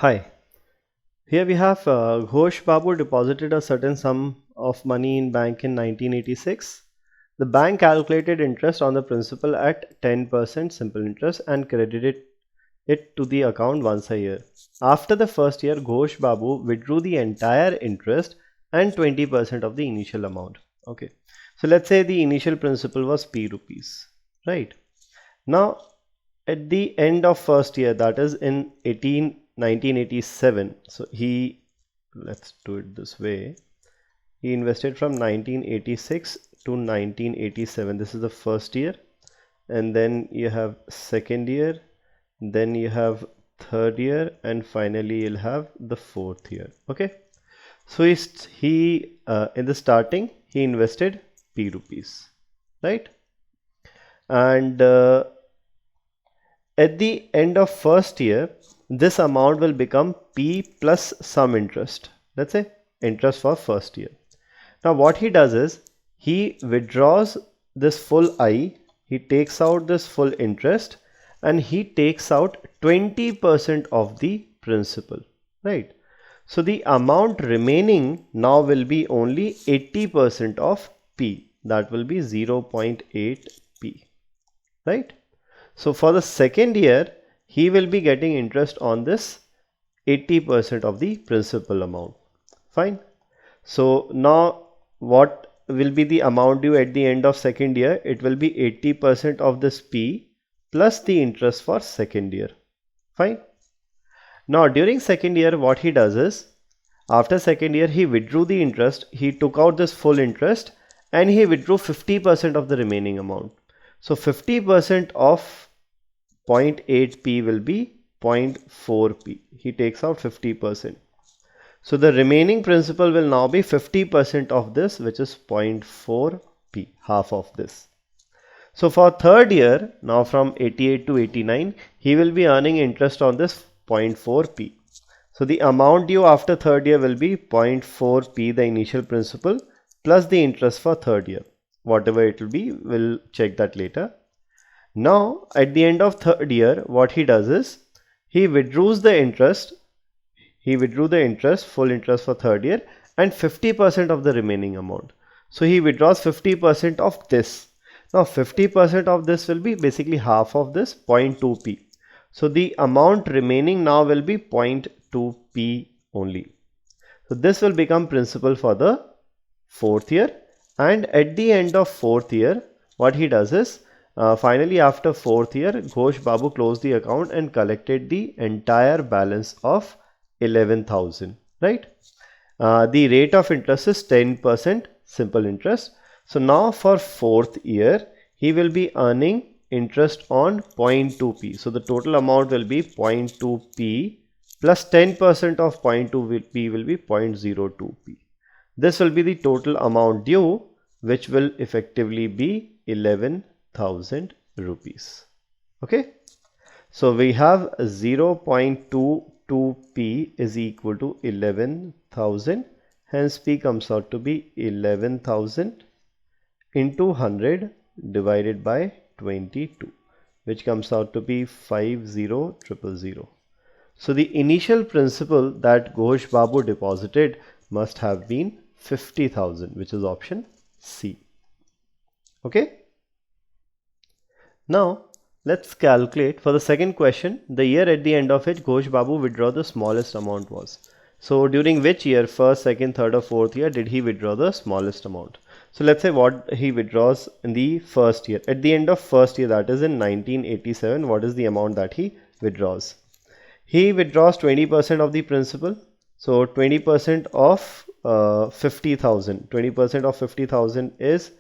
Hi, here we have Ghosh Babu deposited a certain sum of money in bank in 1986. The bank calculated interest on the principal at 10% simple interest and credited it to the account once a year. After the first year, Ghosh Babu withdrew the entire interest and 20% of the initial amount. Okay, so let's say the initial principal was P rupees, right? Now, at the end of first year, that is in 1987, so let's do it this way, he invested from 1986 to 1987. This is the first year, and then you have second year, then you have third year, and finally you'll have the fourth year. Okay, so he in the starting he invested P rupees, right? And at the end of first year, this amount will become P plus some interest. Let's say interest for first year. Now what he does is he withdraws this full I, he takes out this full interest, and he takes out 20% of the principal, right? So the amount remaining now will be only 80% of P, that will be 0.8 P, right? So for the second year, he will be getting interest on this 80% of the principal amount. Fine. So now what will be the amount due at the end of second year? It will be 80% of this P plus the interest for second year. Fine. Now during second year, what he does is, after second year, he withdrew the interest, he took out this full interest, and he withdrew 50% of the remaining amount. So 50% of 0.8p will be 0.4p. He takes out 50%. So the remaining principal will now be 50% of this, which is 0.4p, half of this. So for third year, now from 88 to 89, he will be earning interest on this 0.4p. So the amount due after third year will be 0.4p, the initial principal, plus the interest for third year. Whatever it will be, we'll check that later. Now at the end of third year, what he does is he withdraws the interest. He withdrew the interest, full interest for third year, and 50% of the remaining amount. So he withdraws 50% of this. Now 50% of this will be basically half of this, 0.2p. So the amount remaining now will be 0.2p only. So this will become principal for the fourth year, and at the end of fourth year, what he does is finally after fourth year, Ghosh Babu closed the account and collected the entire balance of 11,000, right? The rate of interest is 10% simple interest. So now for fourth year, he will be earning interest on 0.2p. So the total amount will be 0.2p plus 10% of 0.2p will be 0.02p. This will be the total amount due, which will effectively be 11,000 rupees. Okay. So we have 0.22p is equal to 11,000. Hence P comes out to be 11,000 into 100 divided by 22, which comes out to be 50,000. So the initial principal that Ghosh Babu deposited must have been 50,000, which is option C. Okay. Now let's calculate for the second question, the year at the end of which Ghosh Babu withdraw the smallest amount was. So during which year, first, second, third or fourth year, did he withdraw the smallest amount? So let's say what he withdraws in the first year. At the end of first year, that is in 1987, what is the amount that he withdraws? He withdraws 20% of the principal. So 20% of 50,000. 20% of 50,000 is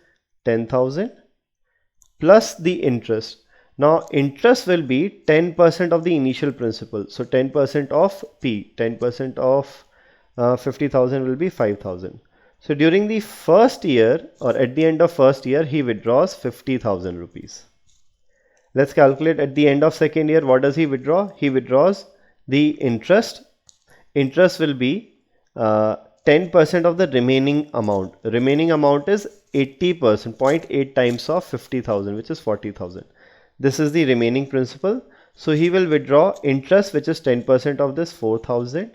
10,000 plus the interest. Now interest will be 10% of the initial principal. So 10% of P, 10% of 50,000 will be 5,000. So during the first year or at the end of first year, he withdraws 50,000 rupees. Let's calculate at the end of second year, what does he withdraw? He withdraws the interest. Interest will be 10% of the remaining amount. The remaining amount is 80%, 0.8 times of 50,000, which is 40,000. This is the remaining principal. So he will withdraw interest, which is 10% of this 4,000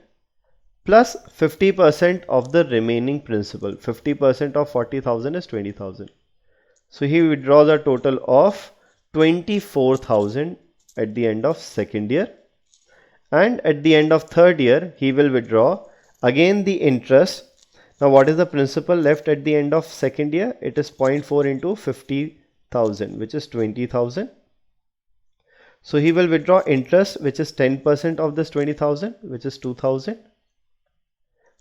plus 50% of the remaining principal. 50% of 40,000 is 20,000. So he withdraws a total of 24,000 at the end of second year, and at the end of third year he will withdraw again the interest. Now what is the principal left at the end of second year? It is 0.4 into 50,000, which is 20,000. So he will withdraw interest, which is 10% of this 20,000, which is 2,000,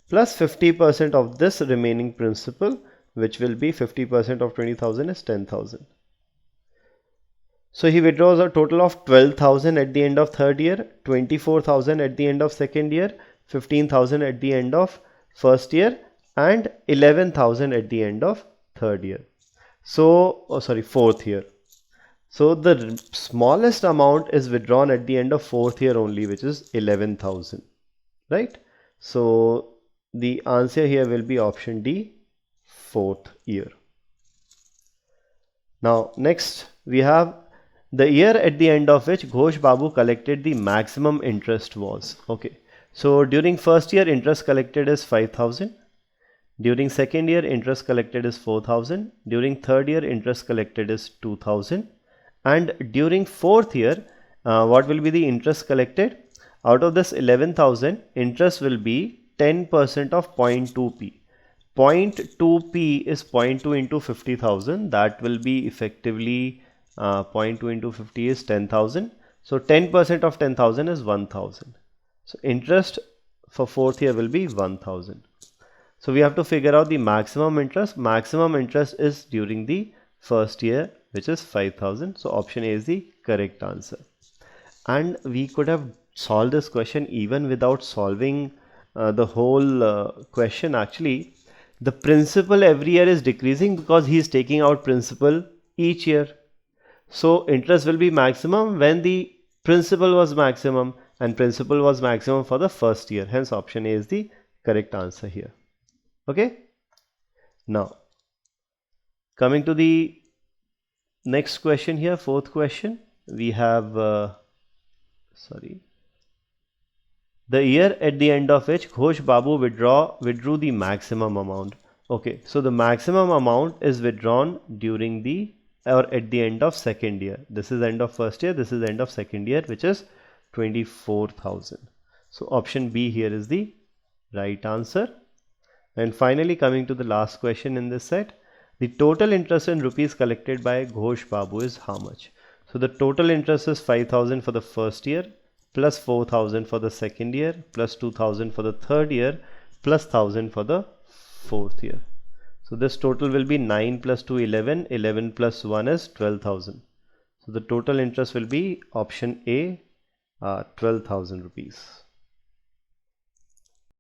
plus 50% of this remaining principal, which will be 50% of 20,000 is 10,000. So he withdraws a total of 12,000 at the end of third year, 24,000 at the end of second year, 15,000 at the end of first year, and 11,000 at the end of third year. So, fourth year. So the smallest amount is withdrawn at the end of fourth year only, which is 11,000, right? So the answer here will be option D, fourth year. Now next we have the year at the end of which Ghosh Babu collected the maximum interest was. Okay, so during first year interest collected is 5,000. During second year interest collected is 4,000. During third year interest collected is 2,000. And during fourth year, what will be the interest collected? Out of this 11,000, interest will be 10% of 0.2p. 0.2p is 0.2 into 50,000. That will be effectively 0.2 into 50 is 10,000. So 10% of 10,000 is 1,000. So interest for fourth year will be 1,000. So we have to figure out the maximum interest. Maximum interest is during the first year, which is 5,000. So option A is the correct answer. And we could have solved this question even without solving the whole question. Actually, the principal every year is decreasing because he is taking out principal each year. So interest will be maximum when the principal was maximum, and principal was maximum for the first year. Hence option A is the correct answer here. Okay. Now coming to the next question here, fourth question, we have the year at the end of which Ghosh Babu withdrew the maximum amount. Okay, so the maximum amount is withdrawn during the or at the end of second year. This is end of first year, this is end of second year, which is 24,000. So option B here is the right answer. And finally coming to the last question in this set, the total interest in rupees collected by Ghosh Babu is how much? So the total interest is 5,000 for the first year, plus 4,000 for the second year, plus 2,000 for the third year, plus 1,000 for the fourth year. So this total will be 9 plus 2, 11, 11 plus 1 is 12,000. So the total interest will be option A, 12,000 rupees.